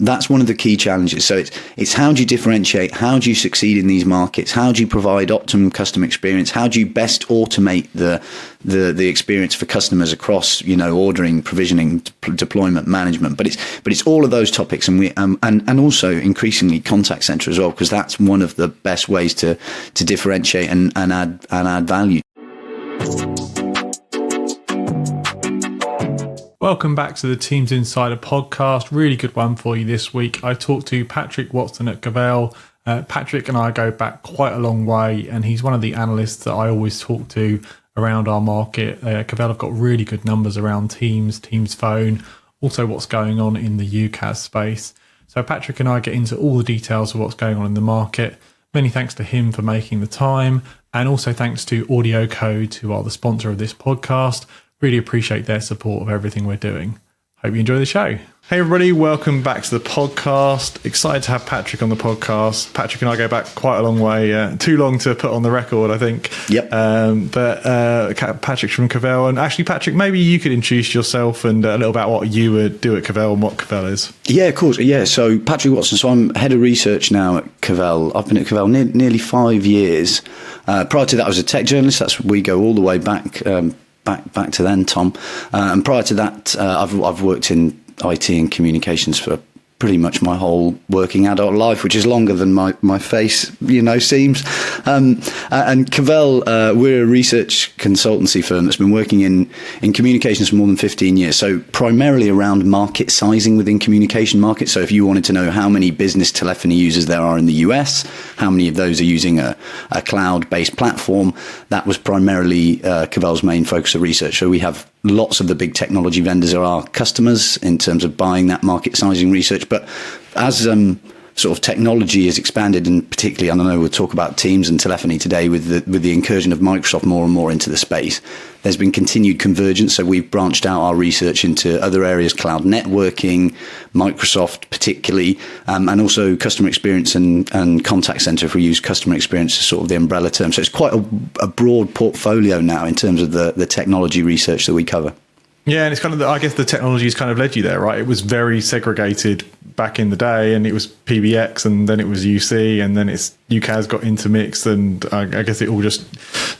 that's one of the key challenges. So it's how do you differentiate? How do you succeed in these markets? How do you provide optimum customer experience? How do you best automate the experience for customers across, ordering, provisioning, deployment, management? But it's all of those topics, and and also increasingly contact center as well, because that's one of the best ways to differentiate and add value. Welcome back to the Teams Insider podcast. Really good one for you this week. I talked to Patrick Watson at Cavell. Patrick and I go back quite a long way, and he's one of the analysts that I always talk to around our market. Cavell have got really good numbers around Teams Phone, also what's going on in the UCaaS space. So Patrick and I get into all the details of what's going on in the market. Many thanks to him for making the time, and also thanks to Audio Code, who are the sponsor of this podcast. Really appreciate their support of everything we're doing. Hope you enjoy the show. Hey everybody, welcome back to the podcast. Excited to have Patrick on the podcast. Patrick and I go back quite a long way. Too long to put on the record, I think. Yep. But Patrick's from Cavell. And actually, Patrick, maybe you could introduce yourself and a little about what you would do at Cavell and what Cavell is. Yeah, of course. Yeah, so Patrick Watson. So I'm head of research now at Cavell. I've been at Cavell nearly 5 years. Prior to that, I was a tech journalist. We go all the way back to then, Tom. And prior to that, I've worked in IT and communications for pretty much my whole working adult life, which is longer than my face, seems. And Cavell, we're a research consultancy firm that's been working in communications for more than 15 years. So primarily around market sizing within communication markets. So if you wanted to know how many business telephony users there are in the US, how many of those are using a cloud-based platform, that was primarily Cavell's main focus of research. So we have lots of the big technology vendors are our customers in terms of buying that market sizing research. But as sort of technology has expanded, and particularly, I don't know, we'll talk about Teams and telephony today with the incursion of Microsoft more and more into the space, there's been continued convergence. So we've branched out our research into other areas, cloud networking, Microsoft particularly, and also customer experience and contact center, if we use customer experience as sort of the umbrella term. So it's quite a broad portfolio now in terms of the technology research that we cover. Yeah, and it's kind of, I guess the technology has kind of led you there, right? It was very segregated back in the day, and it was PBX, and then it was UC, and then it's UCaaS got intermixed, and I guess it all just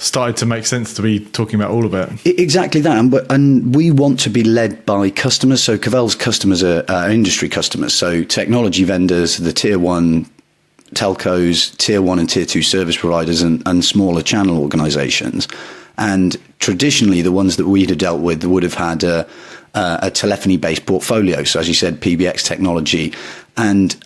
started to make sense to be talking about all of it. Exactly that, and we want to be led by customers. So Cavell's customers are industry customers, so technology vendors, the tier one telcos, tier one and tier two service providers, and smaller channel organizations. And traditionally, the ones that we'd have dealt with would have had a telephony-based portfolio. So as you said, PBX technology. And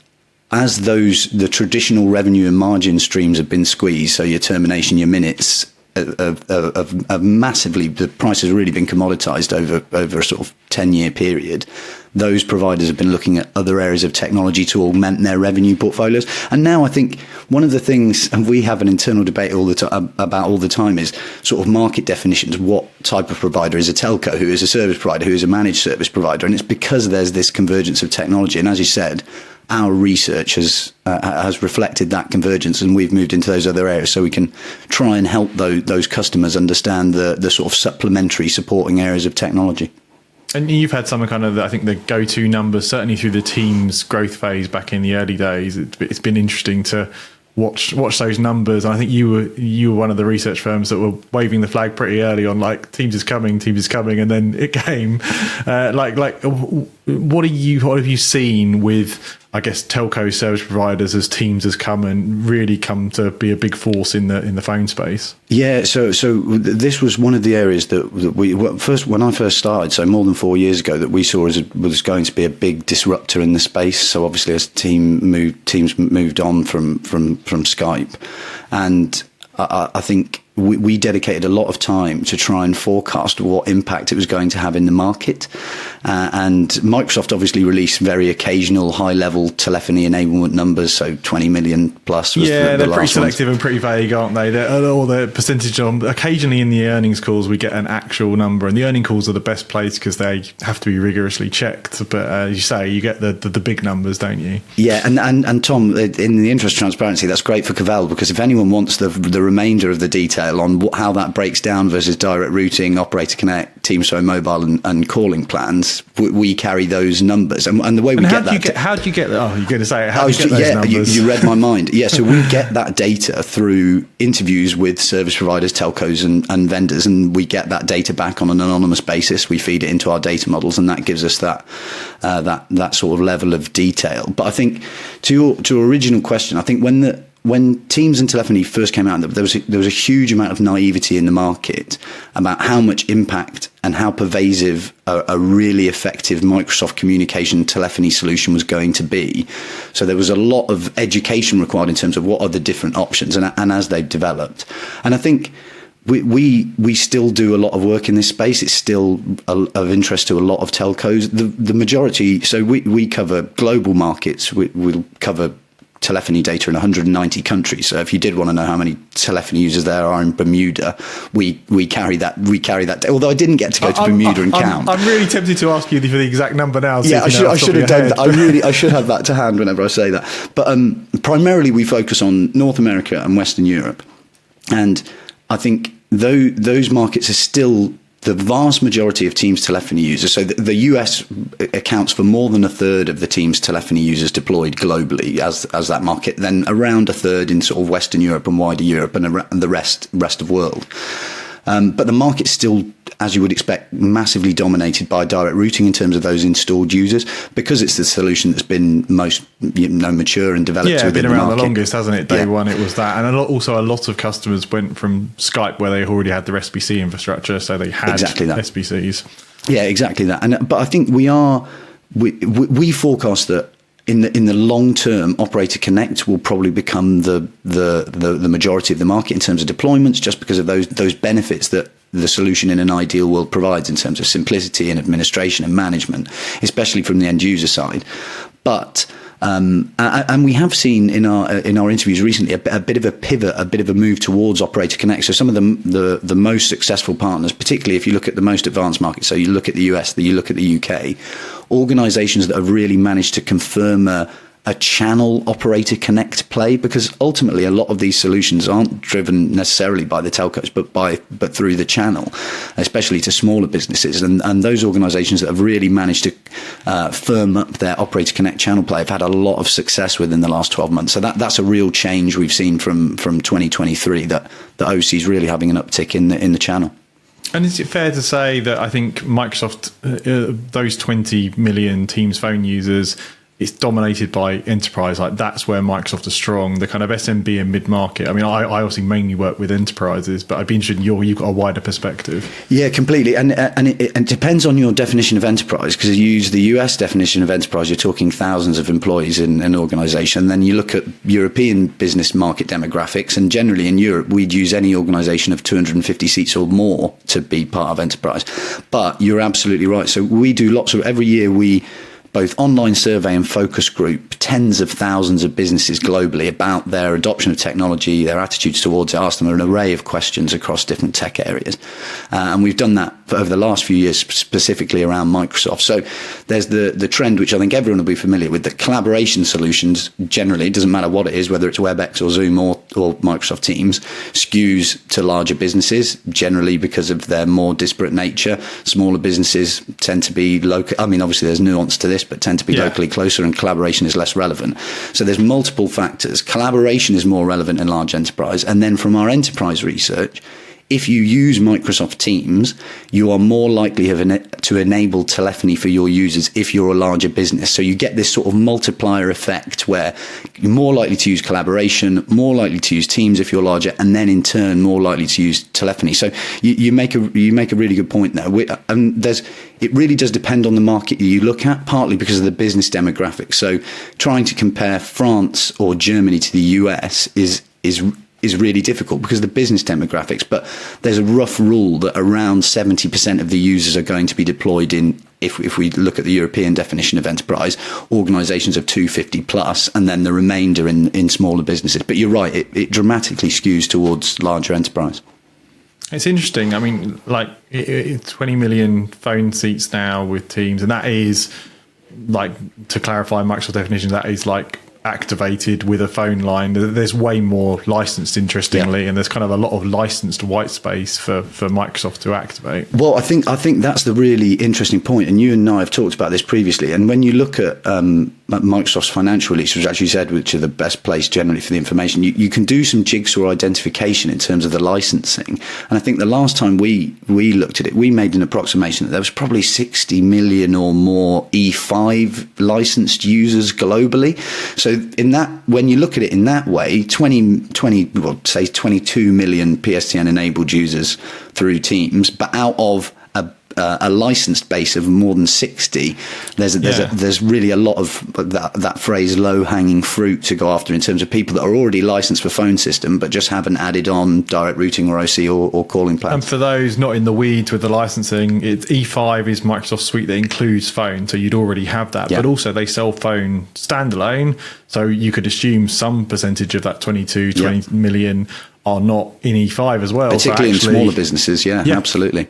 as the traditional revenue and margin streams have been squeezed, so your termination, your minutes, have massively, the price has really been commoditized over a sort of 10-year period. Those providers have been looking at other areas of technology to augment their revenue portfolios. And now I think one of the things, and we have an internal debate about all the time, is sort of market definitions. What type of provider is a telco? Who is a service provider? Who is a managed service provider? And it's because there's this convergence of technology. And as you said, our research has reflected that convergence, and we've moved into those other areas so we can try and help those customers understand the sort of supplementary supporting areas of technology. And you've had some kind of, I think, the go-to numbers, certainly through the Teams growth phase back in the early days. It's been interesting to watch those numbers. And I think you were one of the research firms that were waving the flag pretty early on, like Teams is coming, and then it came. What have you seen with, I guess, telco service providers as Teams has come and really come to be a big force in the phone space? Yeah, so this was one of the areas that we when I first started, so more than 4 years ago, that we saw was going to be a big disruptor in the space. So obviously, as Teams moved on from Skype, and I think we dedicated a lot of time to try and forecast what impact it was going to have in the market. And Microsoft obviously released very occasional high-level telephony enablement numbers, so 20 million plus. Was they're pretty selective ones. And pretty vague, aren't they? Or the percentage on. Occasionally in the earnings calls, we get an actual number, and the earning calls are the best place because they have to be rigorously checked. But as you say, you get the big numbers, don't you? Yeah, and Tom, in the interest of transparency, that's great for Cavell, because if anyone wants the remainder of the detail, detail on how that breaks down versus direct routing, Operator Connect, Teams Phone Mobile, and calling plans. We carry those numbers, and the way we get that. How do you get that? Oh, you're going to say it. How do you get those numbers? You read my mind. Yeah, so we get that data through interviews with service providers, telcos, and vendors, and we get that data back on an anonymous basis. We feed it into our data models, and that gives us that sort of level of detail. But I think to your original question, I think when Teams and telephony first came out, there was a huge amount of naivety in the market about how much impact and how pervasive a really effective Microsoft communication telephony solution was going to be. So there was a lot of education required in terms of what are the different options, and as they've developed. And I think we still do a lot of work in this space. It's still of interest to a lot of telcos. The majority, so we cover global markets. We'll cover telephony data in 190 countries. So if you did want to know how many telephony users there are in Bermuda, we carry that. Although I didn't get to go to Bermuda and count. I'm really tempted to ask you for the exact number now. Yeah, I should have done that. I should have that to hand whenever I say that. But primarily we focus on North America and Western Europe, and I think those markets are still the vast majority of Teams telephony users. So the US accounts for more than a third of the Teams telephony users deployed globally as that market, then around a third in sort of Western Europe and wider Europe, and the rest of world. But the market's still, as you would expect, massively dominated by direct routing in terms of those installed users, because it's the solution that's been most mature and developed. Yeah, within been around the longest, hasn't it? Day one, it was that, and also a lot of customers went from Skype, where they already had their SBC infrastructure, so they had exactly that. SBCs. Yeah, exactly that. But I think we forecast that in the long term, Operator Connect will probably become the majority of the market in terms of deployments, just because of those benefits that the solution in an ideal world provides in terms of simplicity and administration and management, especially from the end user side. But and we have seen in our interviews recently a bit of a pivot, a bit of a move towards Operator Connect. So some of the most successful partners, particularly if you look at the most advanced markets, so you look at the US, you look at the UK, organisations that have really managed to confirm a channel Operator Connect play, because ultimately a lot of these solutions aren't driven necessarily by the telcos, but through the channel, especially to smaller businesses. And those organisations that have really managed to firm up their Operator Connect channel play have had a lot of success within the last 12 months. So that's a real change we've seen from 2023, that the OC is really having an uptick in the channel. And is it fair to say that I think Microsoft, those 20 million Teams phone users, it's dominated by enterprise? Like, that's where Microsoft is strong, the kind of SMB and mid-market. I mean, I obviously mainly work with enterprises, but I'd be interested in you've got a wider perspective. Yeah, completely. And it depends on your definition of enterprise, because you use the US definition of enterprise, you're talking thousands of employees in an organisation. Then you look at European business market demographics, and generally in Europe, we'd use any organisation of 250 seats or more to be part of enterprise. But you're absolutely right. So we do every year we both online survey and focus group tens of thousands of businesses globally about their adoption of technology, their attitudes towards it, ask them an array of questions across different tech areas. And we've done that over the last few years, specifically around Microsoft. So there's the trend, which I think everyone will be familiar with, that collaboration solutions, generally, it doesn't matter what it is, whether it's WebEx or Zoom or Microsoft Teams, skews to larger businesses, generally because of their more disparate nature. Smaller businesses tend to be local. I mean, obviously there's nuance to this, but tend to be locally closer, and collaboration is less relevant. So there's multiple factors. Collaboration is more relevant in large enterprise. And then from our enterprise research, if you use Microsoft Teams, you are more likely to enable telephony for your users if you're a larger business. So you get this sort of multiplier effect where you're more likely to use collaboration, more likely to use Teams if you're larger, and then in turn more likely to use telephony. So you make a really good point there. It really does depend on the market you look at, partly because of the business demographics. So trying to compare France or Germany to the US is really difficult because of the business demographics. But there's a rough rule that around 70% of the users are going to be deployed in, if we look at the European definition of enterprise, organisations of 250 plus, and then the remainder in smaller businesses. But you're right, it dramatically skews towards larger enterprise. It's interesting. I mean, like 20 million phone seats now with Teams, and that is, like, to clarify Microsoft definitions, that is like activated with a phone line. There's way more licensed, interestingly, and there's kind of a lot of licensed white space for Microsoft to activate. Well, I think that's the really interesting point, and you and I have talked about this previously. And when you look at Microsoft's financial release, which actually said which are the best place generally for the information, you can do some jigsaw identification in terms of the licensing. And I think the last time we looked at it, we made an approximation that there was probably 60 million or more E5 licensed users globally. So in that, when you look at it in that way, 22 million PSTN enabled users through Teams, but out of a licensed base of more than 60, there's really a lot of that phrase low hanging fruit to go after in terms of people that are already licensed for phone system but just haven't added on direct routing or OC or calling plans. And for those not in the weeds with the licensing, E5 is Microsoft's suite that includes phone, so you'd already have that. But also they sell phone standalone, so you could assume some percentage of that 20 million are not in E5 as well. Particularly in smaller businesses, absolutely.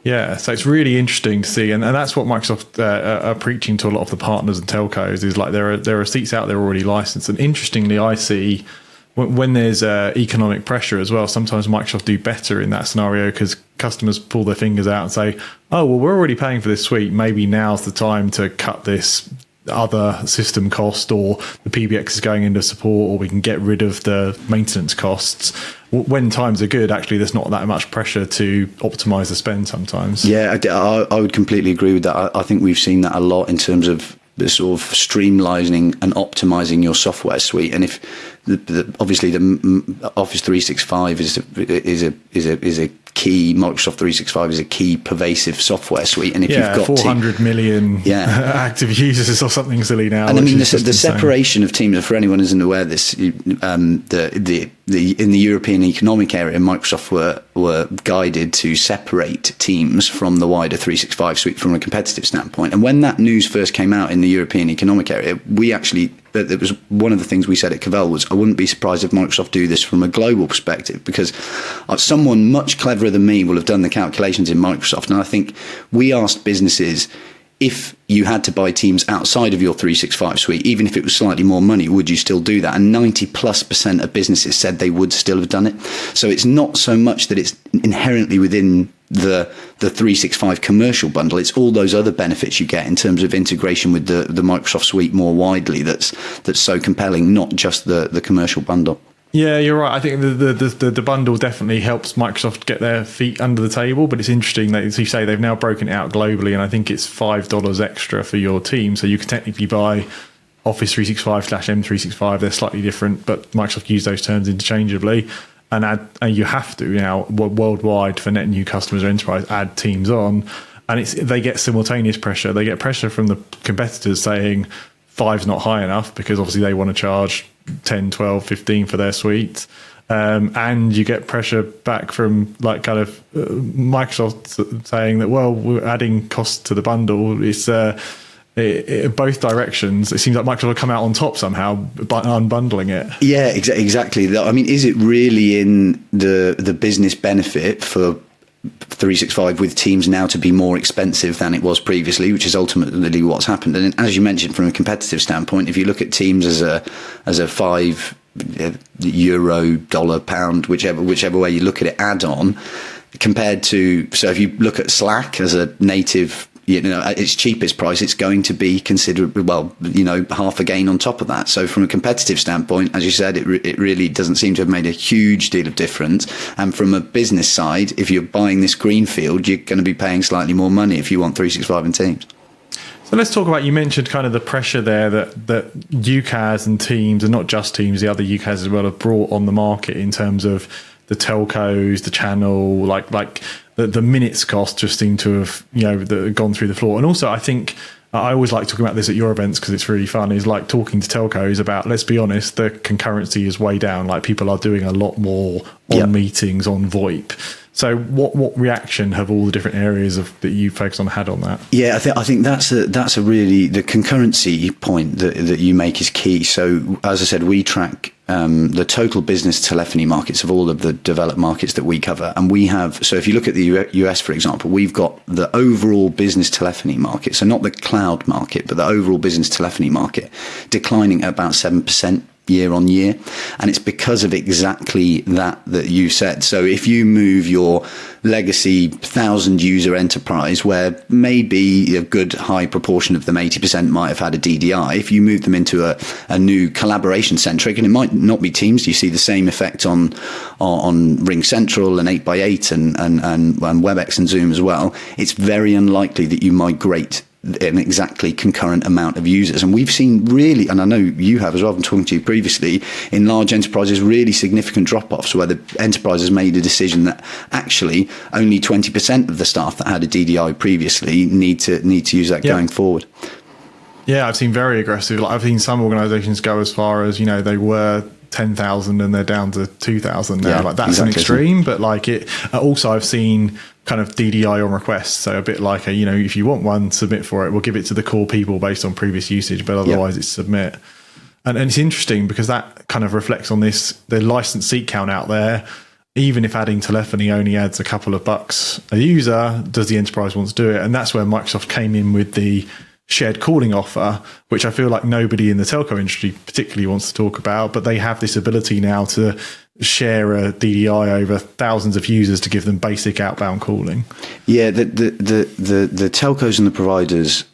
Yeah, so it's really interesting to see, and that's what Microsoft are preaching to a lot of the partners and telcos, is like there are seats out there already licensed. And interestingly, I see when there's economic pressure as well, sometimes Microsoft do better in that scenario because customers pull their fingers out and say, oh, well, we're already paying for this suite. Maybe now's the time to cut this other system cost, or the PBX is going into support, or we can get rid of the maintenance costs. When times are good, actually, there's not that much pressure to optimize the spend sometimes. Yeah, I would completely agree with that. I think we've seen that a lot in terms of the sort of streamlining and optimizing your software suite. And if obviously the Office 365 is a key, Microsoft 365 is a key pervasive software suite. And if you've got 400 million active users or something silly now. And I mean, the separation of Teams, for anyone who isn't aware of this, in the European Economic Area, Microsoft were guided to separate Teams from the wider 365 suite from a competitive standpoint. And when that news first came out in the European Economic Area, it was one of the things we said at Cavell was, I wouldn't be surprised if Microsoft do this from a global perspective, because someone much cleverer than me will have done the calculations in Microsoft. And I think we asked businesses, if you had to buy Teams outside of your 365 suite, even if it was slightly more money, would you still do that? And 90+% of businesses said they would still have done it. So it's not so much that it's inherently within the 365 commercial bundle, it's all those other benefits you get in terms of integration with the Microsoft suite more widely that's so compelling, not just the commercial bundle. Yeah, you're right. I think the bundle definitely helps Microsoft get their feet under the table, but it's interesting that, as you say, they've now broken it out globally, and I think it's $5 extra for your team. So you can technically buy Office 365 / M365. They're slightly different, but Microsoft use those terms interchangeably. And you have to now worldwide for net new customers or enterprise add Teams on, and they get simultaneous pressure. They get pressure from the competitors saying 5's not high enough because obviously they want to charge 10, 12, 15 for their suite. And you get pressure back from Microsoft saying that, well, we're adding costs to the bundle. It's both directions. It seems like Microsoft will come out on top somehow by unbundling it. Yeah, exactly. I mean, is it really in the business benefit for 365 with Teams now to be more expensive than it was previously, which is ultimately what's happened? And as you mentioned, from a competitive standpoint, if you look at Teams as a €5, dollar, pound, whichever way you look at it, add-on, compared to, so if you look at Slack as a native, at its cheapest price, it's going to be considerably, half a gain on top of that. So from a competitive standpoint, as you said, it really doesn't seem to have made a huge deal of difference. And from a business side, if you're buying this greenfield, you're going to be paying slightly more money if you want 365 and Teams. So let's talk about, you mentioned kind of the pressure there that UCaaS and Teams, and not just Teams, the other UCaaS as well, have brought on the market in terms of the telcos, the channel, like the minutes cost just seem to have gone through the floor. And also, I think I always like talking about this at your events because it's really fun, is like talking to telcos about, let's be honest, the concurrency is way down. Like, people are doing a lot more on meetings, on VoIP. So what reaction have all the different areas that you focus on had on that? Yeah, I think that's a really, the concurrency point that you make is key. So as I said, we track the total business telephony markets of all of the developed markets that we cover. And we have, so if you look at the US, for example, we've got the overall business telephony market, so not the cloud market, but the overall business telephony market declining at about 7% year on year. And it's because of exactly that you said. So if you move your legacy 1,000 user enterprise, where maybe a good high proportion of them, 80% might have had a DDI, if you move them into a new collaboration centric, and it might not be Teams, you see the same effect on Ring Central and 8x8 and WebEx and Zoom as well, it's very unlikely that you migrate an exactly concurrent amount of users. And we've seen really, and I know you have as well, I've been talking to you previously, in large enterprises, really significant drop-offs where the enterprise has made a decision that actually only 20% of the staff that had a DDI previously need to use that going forward. Yeah, I've seen very aggressive. Like I've seen some organisations go as far as, they were 10,000 and they're down to 2,000 now. Like that's exactly an extreme, but like it. Also, I've seen kind of DDI on request. So a bit like if you want one, submit for it. We'll give it to the core people based on previous usage, but otherwise it's submit. And it's interesting because that kind of reflects on the license seat count out there. Even if adding telephony only adds a couple of bucks a user, does the enterprise want to do it? And that's where Microsoft came in with the shared calling offer, which I feel like nobody in the telco industry particularly wants to talk about, but they have this ability now to share a DDI over thousands of users to give them basic outbound calling. Yeah, the telcos and the providers,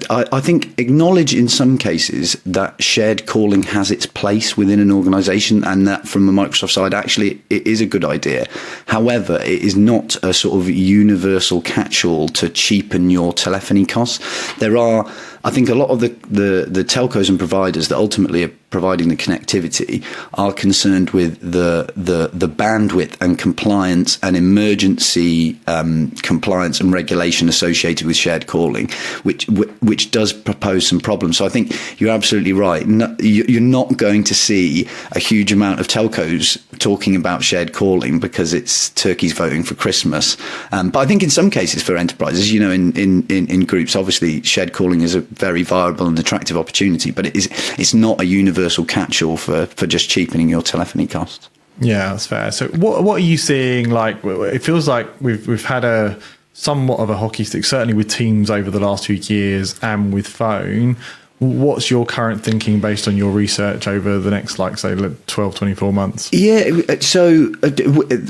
I think, acknowledge in some cases that shared calling has its place within an organization, and that from the Microsoft side, actually, it is a good idea. However, it is not a sort of universal catch-all to cheapen your telephony costs. There are, I think, a lot of the telcos and providers that ultimately are providing the connectivity are concerned with the bandwidth and compliance and emergency compliance and regulation associated with shared calling, which does propose some problems. So I think you're absolutely right. No, you're not going to see a huge amount of telcos talking about shared calling because it's turkeys voting for Christmas. But I think in some cases for enterprises, in groups, obviously shared calling is a very viable and attractive opportunity, but it's not a universal catch-all for just cheapening your telephony costs. Yeah, that's fair. So what are you seeing? Like, it feels like we've had a somewhat of a hockey stick, certainly with Teams over the last 2 years and with phone. What's your current thinking based on your research over the next, say, 12, 24 months? Yeah, so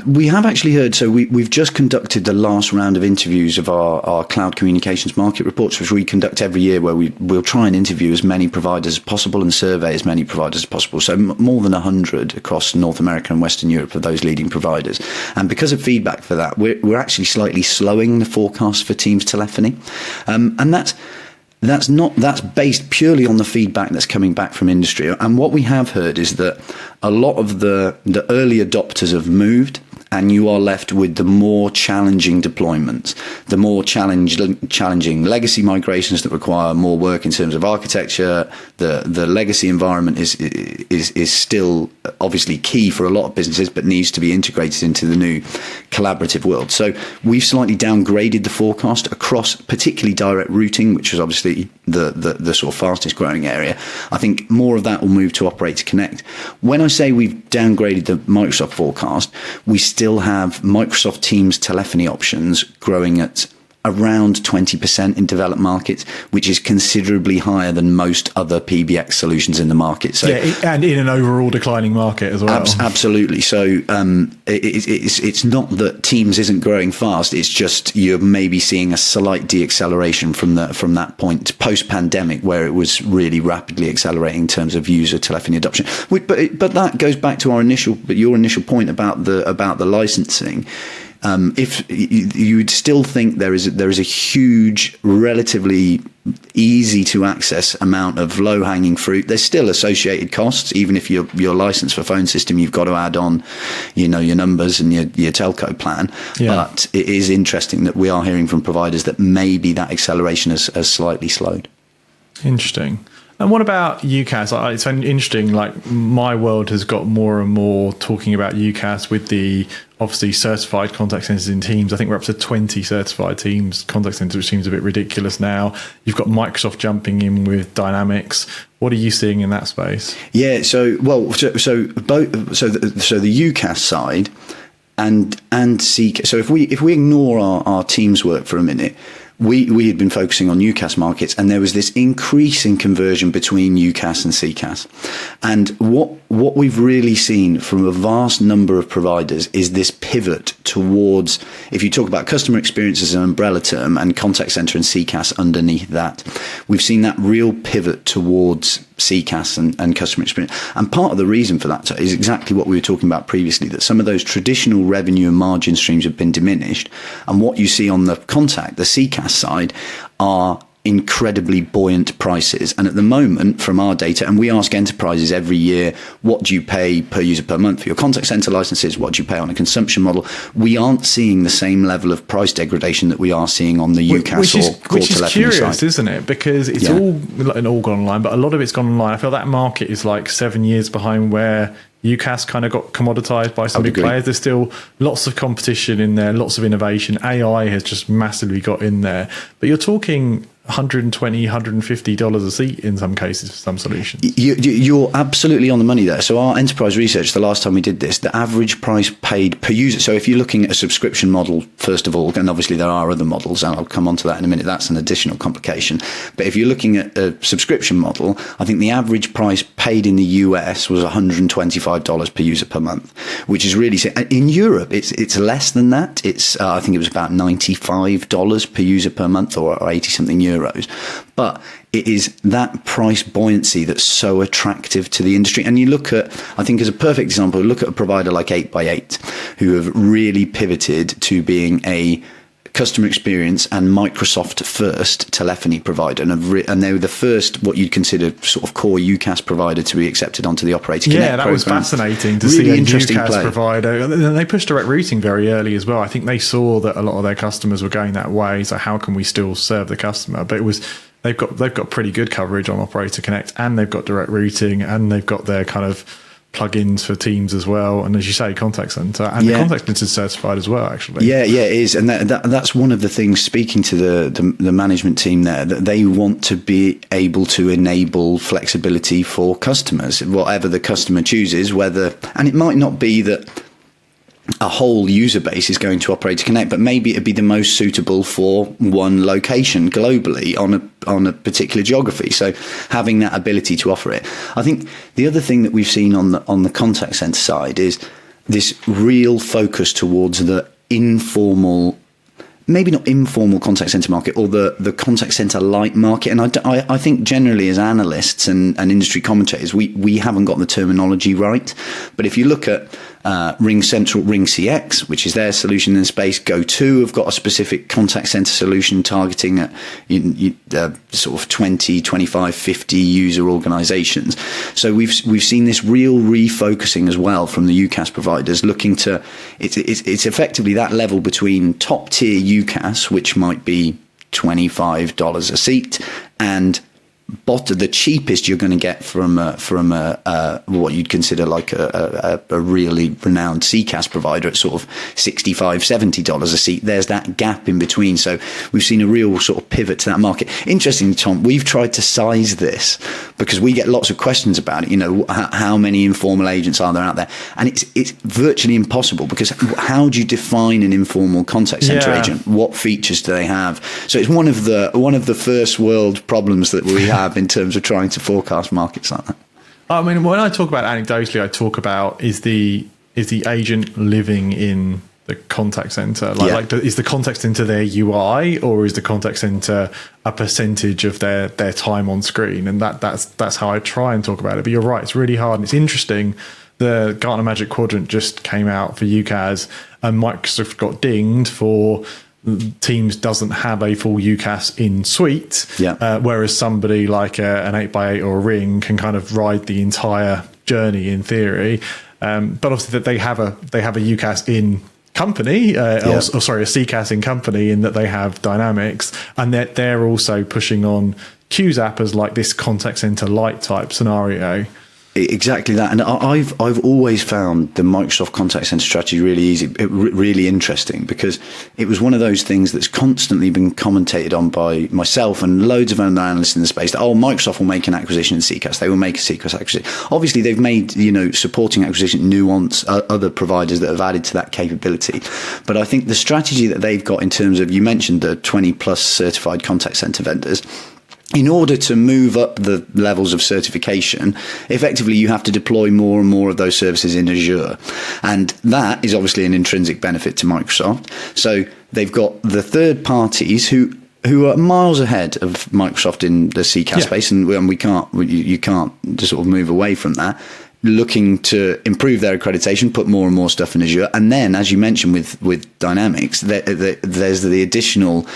we have actually heard, so we've just conducted the last round of interviews of our cloud communications market reports, which we conduct every year, where we'll try and interview as many providers as possible and survey as many providers as possible. So more than 100 across North America and Western Europe of those leading providers. And because of feedback for that, we're actually slightly slowing the forecast for Teams telephony. And that's based purely on the feedback that's coming back from industry. And what we have heard is that a lot of the early adopters have moved, and you are left with the more challenging deployments, the more challenging legacy migrations that require more work in terms of architecture. The legacy environment is still obviously key for a lot of businesses, but needs to be integrated into the new collaborative world. So we've slightly downgraded the forecast across particularly direct routing, which was obviously the sort of fastest growing area. I think more of that will move to Operator Connect. When I say we've downgraded the Microsoft forecast, we still have Microsoft Teams telephony options growing at around 20% in developed markets, which is considerably higher than most other PBX solutions in the market. So, and in an overall declining market as well. Absolutely. So it's not that Teams isn't growing fast. It's just you're maybe seeing a slight deacceleration from that point post-pandemic, where it was really rapidly accelerating in terms of user telephony adoption. But that goes back to your initial point about the licensing. If you would still think there is a huge, relatively easy to access amount of low hanging fruit, there's still associated costs. Even if you're licensed for phone system, you've got to add on, your numbers and your telco plan. Yeah. But it is interesting that we are hearing from providers that maybe that acceleration has slightly slowed. Interesting. And what about UCaaS? It's interesting, like my world has got more and more talking about UCaaS with the obviously certified contact centers in Teams. I think we're up to 20 certified Teams contact centers, which seems a bit ridiculous now. You've got Microsoft jumping in with Dynamics. What are you seeing in that space? Yeah, so both the UCaaS side and CCaaS. So if we ignore our Teams work for a minute, we had been focusing on UCaaS markets, and there was this increasing conversion between UCaaS and CCaaS. And what we've really seen from a vast number of providers is this pivot towards, if you talk about customer experience as an umbrella term and contact center and CCaaS underneath that, we've seen that real pivot towards CCaaS and customer experience. And part of the reason for that is exactly what we were talking about previously, that some of those traditional revenue and margin streams have been diminished. And what you see on the CCaaS side, are incredibly buoyant prices. And at the moment, from our data, and we ask enterprises every year, what do you pay per user per month for your contact center licenses? What do you pay on a consumption model? We aren't seeing the same level of price degradation that we are seeing on the UCaaS or core telephony side. Which is curious, isn't it? Because it's all gone online, but a lot of it's gone online. I feel that market is like 7 years behind where UCaaS kind of got commoditized by some big players. There's still lots of competition in there, lots of innovation. AI has just massively got in there. But you're talking $120, $150 a seat in some cases for some solutions. You're absolutely on the money there. So our enterprise research, the last time we did this, the average price paid per user. So if you're looking at a subscription model, first of all, and obviously there are other models, and I'll come on to that in a minute, that's an additional complication. But if you're looking at a subscription model, I think the average price paid in the US was $125 per user per month, which is really, in Europe, it's less than that. It's, I think it was about $95 per user per month, or 80 something euros. But it is that price buoyancy that's so attractive to the industry. And you look at, I think as a perfect example, look at a provider like 8x8, who have really pivoted to being a customer experience and Microsoft first telephony provider, and they were the first what you'd consider sort of core UCaaS provider to be accepted onto the Operator Connect program. That was fascinating to see a UCaaS provider. And they pushed direct routing very early as well. I think they saw that a lot of their customers were going that way, so how can we still serve the customer? But they've got pretty good coverage on Operator Connect, and they've got direct routing, and they've got their kind of plugins for Teams as well, and as you say, contact center, and the contact center is certified as well, actually. Yeah, it is, and that's one of the things. Speaking to the management team there, that they want to be able to enable flexibility for customers, whatever the customer chooses. And it might not be that a whole user base is going to Operator Connect, but maybe it'd be the most suitable for one location globally on a particular geography. So having that ability to offer it. I think the other thing that we've seen on the contact center side is this real focus towards the informal, maybe not informal contact center market, or the contact center light market. And I think generally as analysts and industry commentators, we haven't got the terminology right. But if you look at Ring Central, Ring CX, which is their solution in the space, Go2 have got a specific contact center solution targeting at sort of 20, 25, 50 user organizations. So we've seen this real refocusing as well from the UCaaS providers, looking to, it's effectively that level between top tier UCaaS, which might be $25 a seat, and the cheapest you're going to get from what you'd consider like a really renowned CCaaS provider at sort of $65, $70 a seat. There's that gap in between. So we've seen a real sort of pivot to that market. Interestingly, Tom, we've tried to size this because we get lots of questions about it. You know, how many informal agents are there out there? And it's virtually impossible, because how do you define an informal contact center agent? What features do they have? So it's one of the first world problems that we have in terms of trying to forecast markets like that. I mean, when I talk about anecdotally, I talk about is the agent living in the contact center? Like is the contact center their UI, or is the contact center a percentage of their time on screen? And that's how I try and talk about it. But you're right, it's really hard, and it's interesting. The Gartner Magic Quadrant just came out for UCaaS, and Microsoft got dinged for Teams doesn't have a full UCaaS in suite, whereas somebody like an 8x8 or a Ring can kind of ride the entire journey in theory. But obviously that they have a UCaaS in company, a CCaaS in company, in that they have Dynamics, and that they're also pushing on Q's app as like this contact center light type scenario. Exactly that, and I've always found the Microsoft contact center strategy really interesting, because it was one of those things that's constantly been commentated on by myself and loads of other analysts in the space. That Microsoft will make an acquisition in CCaaS, they will make a CCaaS acquisition. Obviously, they've made supporting acquisition, Nuance, other providers that have added to that capability. But I think the strategy that they've got in terms of, you mentioned the 20 plus certified contact center vendors. In order to move up the levels of certification, effectively you have to deploy more and more of those services in Azure. And that is obviously an intrinsic benefit to Microsoft. So they've got the third parties who are miles ahead of Microsoft in the CCaaS space, and you can't just sort of move away from that, looking to improve their accreditation, put more and more stuff in Azure. And then, as you mentioned with Dynamics, there's the additional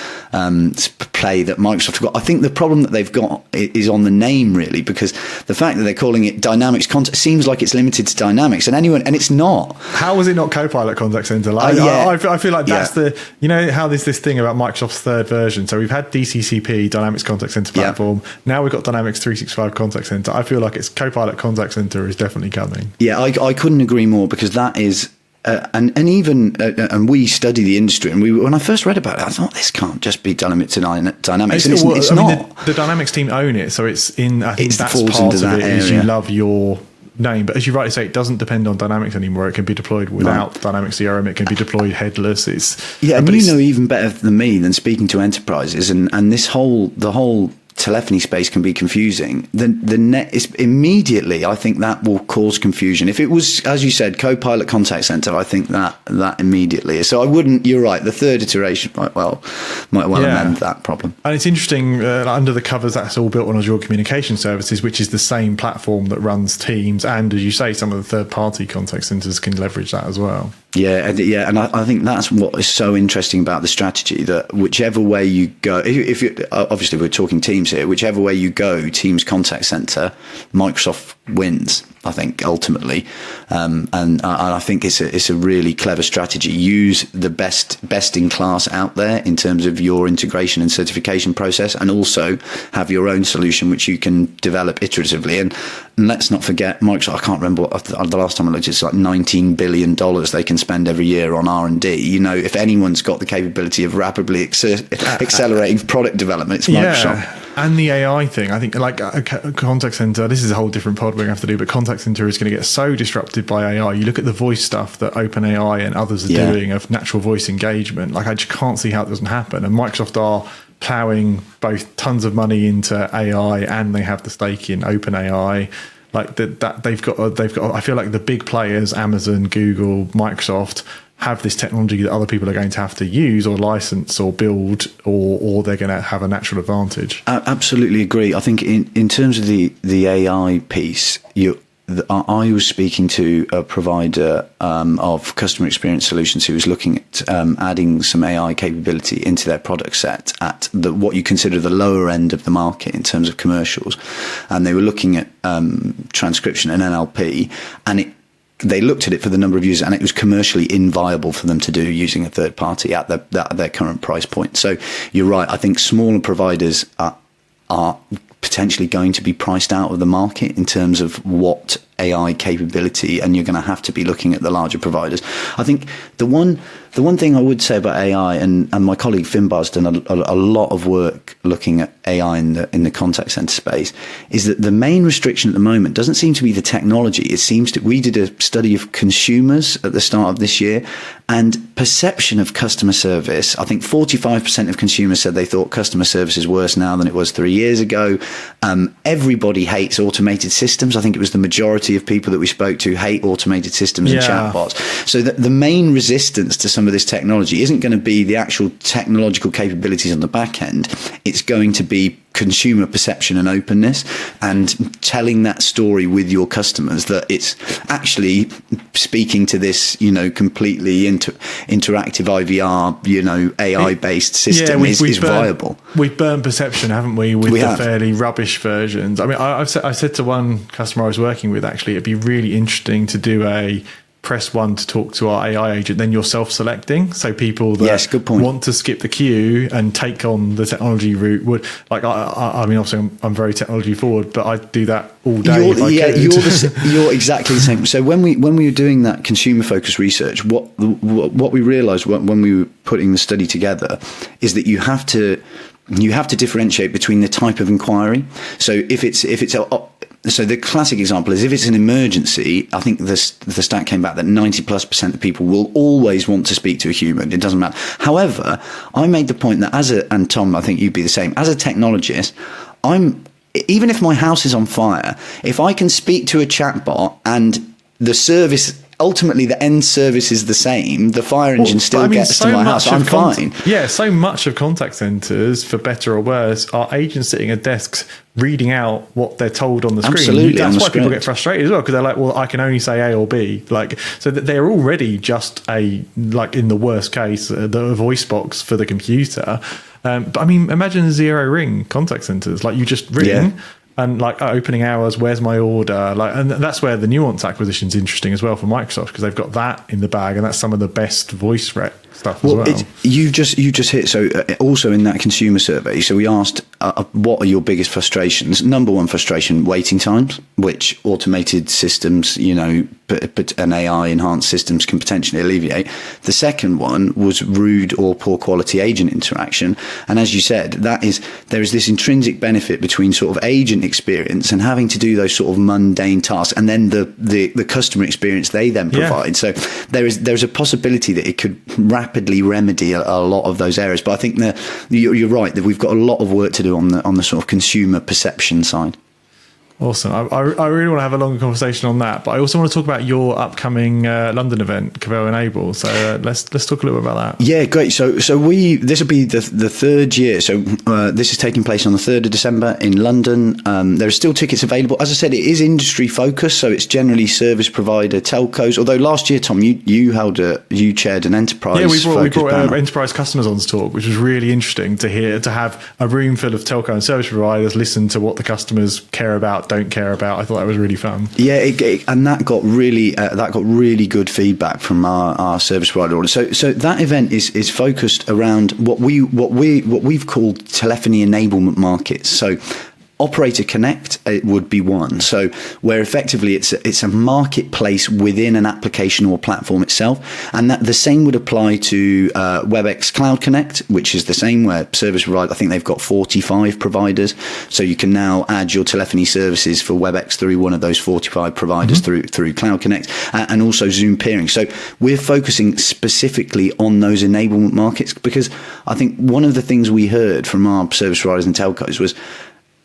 play that Microsoft got. I think the problem that they've got is on the name, really, because the fact that they're calling it Dynamics Contact seems like it's limited to Dynamics, and it's not. How was it not Copilot Contact Center? I feel like that's how there's this thing about Microsoft's third version. So we've had DCCP, Dynamics Contact Center platform. Now we've got Dynamics 365 Contact Center. I feel like it's Copilot Contact Center is definitely coming. Yeah, I couldn't agree more, because that is and we study the industry, and when I first read about it, I thought this can't just be Dynamics. It's not. The Dynamics team own it, so it's in. I think that's falls part into of that it. area. Is you love your name, but as you rightly say, it doesn't depend on Dynamics anymore. It can be deployed without Dynamics CRM. It can be deployed headless. But you know even better than me than speaking to enterprises, and the whole telephony space can be confusing. The net is immediately, I think that will cause confusion. If it was, as you said, Copilot Contact Center, I think that immediately is. So I wouldn't, you're right, the third iteration might well amend that problem. And it's interesting, under the covers, that's all built on Azure Communication Services, which is the same platform that runs Teams, and as you say, some of the third-party contact centers can leverage that as well. Yeah, and I think that's what is so interesting about the strategy, that whichever way you go, if you obviously we're talking Teams here, whichever way you go, Teams Contact Center, Microsoft wins, I think, ultimately. And I think it's a really clever strategy. Use the best in class out there in terms of your integration and certification process, and also have your own solution which you can develop iteratively. And let's not forget, Microsoft, I can't remember the last time I looked, it's like $19 billion they can spend every year on R&D. If anyone's got the capability of rapidly accelerating product development, it's Microsoft. Yeah. And the AI thing, I think, like a contact center, this is a whole different pod we're going to have to do, but contact center is going to get so disrupted by AI. You look at the voice stuff that OpenAI and others are doing of natural voice engagement. Like, I just can't see how it doesn't happen. And Microsoft are plowing both tons of money into AI, and they have the stake in OpenAI. Like that they've got. I feel like the big players, Amazon, Google, Microsoft, have this technology that other people are going to have to use or license or build, or they're going to have a natural advantage. I absolutely agree. I think in terms of the AI piece, I was speaking to a provider of customer experience solutions who was looking at adding some AI capability into their product set at what you consider the lower end of the market in terms of commercials. And they were looking at transcription and NLP, and they looked at it for the number of users, and it was commercially inviable for them to do using a third party at their current price point. So you're right. I think smaller providers are potentially going to be priced out of the market in terms of what AI capability, and you're going to have to be looking at the larger providers. I think the one thing I would say about AI, and my colleague Finbar's done a lot of work looking at AI in the contact center space, is that the main restriction at the moment doesn't seem to be the technology. It seems to, we did a study of consumers at the start of this year, and perception of customer service. I think 45% of consumers said they thought customer service is worse now than it was 3 years ago. Everybody hates automated systems. I think it was the majority of people that we spoke to hate automated systems and chatbots. So the main resistance to some of this technology isn't going to be the actual technological capabilities on the back end. It's going to be consumer perception and openness, and telling that story with your customers that it's actually speaking to this, completely interactive IVR, AI based system is viable. We've burned perception, haven't we, with the fairly rubbish versions. I mean, I said to one customer I was working with, actually, it'd be really interesting to do a press 1 to talk to our AI agent, then you're self-selecting. So people that good point. want to skip the queue and take on the technology route would, like, I mean, obviously I'm very technology forward, but I do that all day. You're exactly the same. So when we were doing that consumer focused research, what we realized when we were putting the study together is that you have to differentiate between the type of inquiry. So so the classic example is if it's an emergency, I think the stat came back that 90+% of people will always want to speak to a human. It doesn't matter. However, I made the point that and Tom, I think you'd be the same, as a technologist, even if my house is on fire, if I can speak to a chatbot and the service, ultimately the end service is the same, the fire engine still gets to my house, I'm fine. So much of contact centres, for better or worse, are agents sitting at desks reading out what they're told on the screen. Absolutely, that's why people get frustrated as well, because they're like, well, I can only say A or B. Like, so that they're already just in the worst case, the voice box for the computer. But I mean, imagine zero ring contact centres. Like, you just ring. Yeah. And like opening hours, where's my order? Like, and that's where the Nuance acquisition is interesting as well for Microsoft, because they've got that in the bag, and that's some of the best voice rec stuff as well. You just hit. So also in that consumer survey, so we asked what are your biggest frustrations. Number one frustration: waiting times, which automated systems, but an AI enhanced systems can potentially alleviate. The second one was rude or poor quality agent interaction, and as you said, there is this intrinsic benefit between sort of agent experience and having to do those sort of mundane tasks, and then the customer experience they then provide. So there's a possibility that it could rapidly remedy a lot of those areas. But I think that you're right, that we've got a lot of work to do on the sort of consumer perception side. Awesome. I really want to have a longer conversation on that, but I also want to talk about your upcoming London event, Cavell Enable. So let's talk a little bit about that. Yeah, great. So this will be the third year. So this is taking place on the 3rd of December in London. There are still tickets available. As I said, it is industry focused, so it's generally service provider telcos. Although last year, Tom, you chaired an enterprise. Yeah, we brought enterprise customers on to talk, which was really interesting to have a room full of telco and service providers listen to what the customers care about, don't care about. I thought that was really fun. Yeah, and that got really good feedback from our service provider audience. So that event is focused around what we've called telephony enablement markets. So Operator Connect, it would be one. So where effectively it's a marketplace within an application or platform itself, and that the same would apply to WebEx Cloud Connect, which is the same, where service provider, I think they've got 45 providers, so you can now add your telephony services for WebEx through one of those 45 providers through Cloud Connect, and also Zoom peering. So we're focusing specifically on those enablement markets, because I think one of the things we heard from our service providers and telcos was,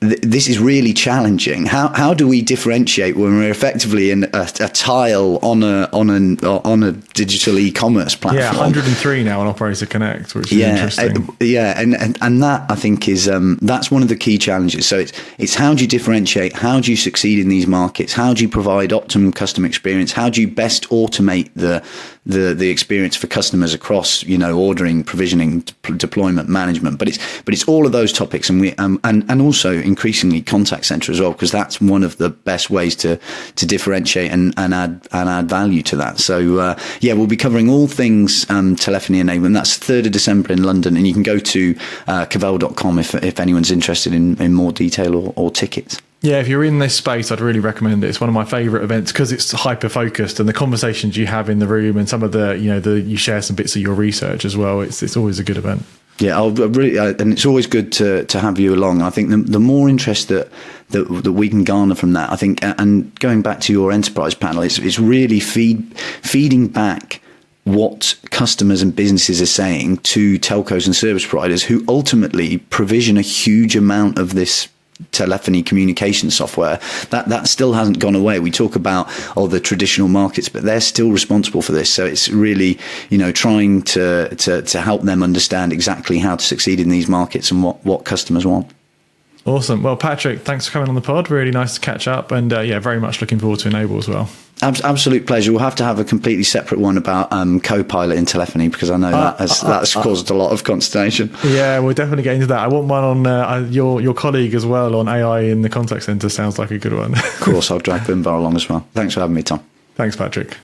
this is really challenging. How do we differentiate when we're effectively in a tile on a digital e-commerce platform? Yeah, 103 now on Operator Connect, which is interesting. And that, I think, is that's one of the key challenges. So it's how do you differentiate? How do you succeed in these markets? How do you provide optimum customer experience? How do you best automate the experience for customers across ordering, provisioning, deployment, management? But it's all of those topics, and we and also increasingly contact center as well, because that's one of the best ways to differentiate and add value to that. So we'll be covering all things telephony enablement. That's 3rd of December in London, and you can go to cavell.com if anyone's interested in more detail or tickets. Yeah, if you're in this space, I'd really recommend it. It's one of my favourite events because it's hyper focused, and the conversations you have in the room, and some of you share some bits of your research as well. It's always a good event. Yeah, and it's always good to have you along. I think the more interest that we can garner from that, I think, and going back to your enterprise panel, it's really feeding back what customers and businesses are saying to telcos and service providers, who ultimately provision a huge amount of this telephony communication software. That still hasn't gone away. We talk about the traditional markets, but they're still responsible for this. So it's really trying to help them understand exactly how to succeed in these markets and what customers want. Awesome. Well, Patrick, thanks for coming on the pod. Really nice to catch up, and very much looking forward to Enable as well. Absolute pleasure. We'll have to have a completely separate one about Copilot in telephony, because I know that's caused a lot of consternation. Yeah, we'll definitely get into that. I want one on your colleague as well on AI in the contact center. Sounds like a good one. Of course, I'll drag Bimbar along as well. Thanks for having me, Tom. Thanks, Patrick.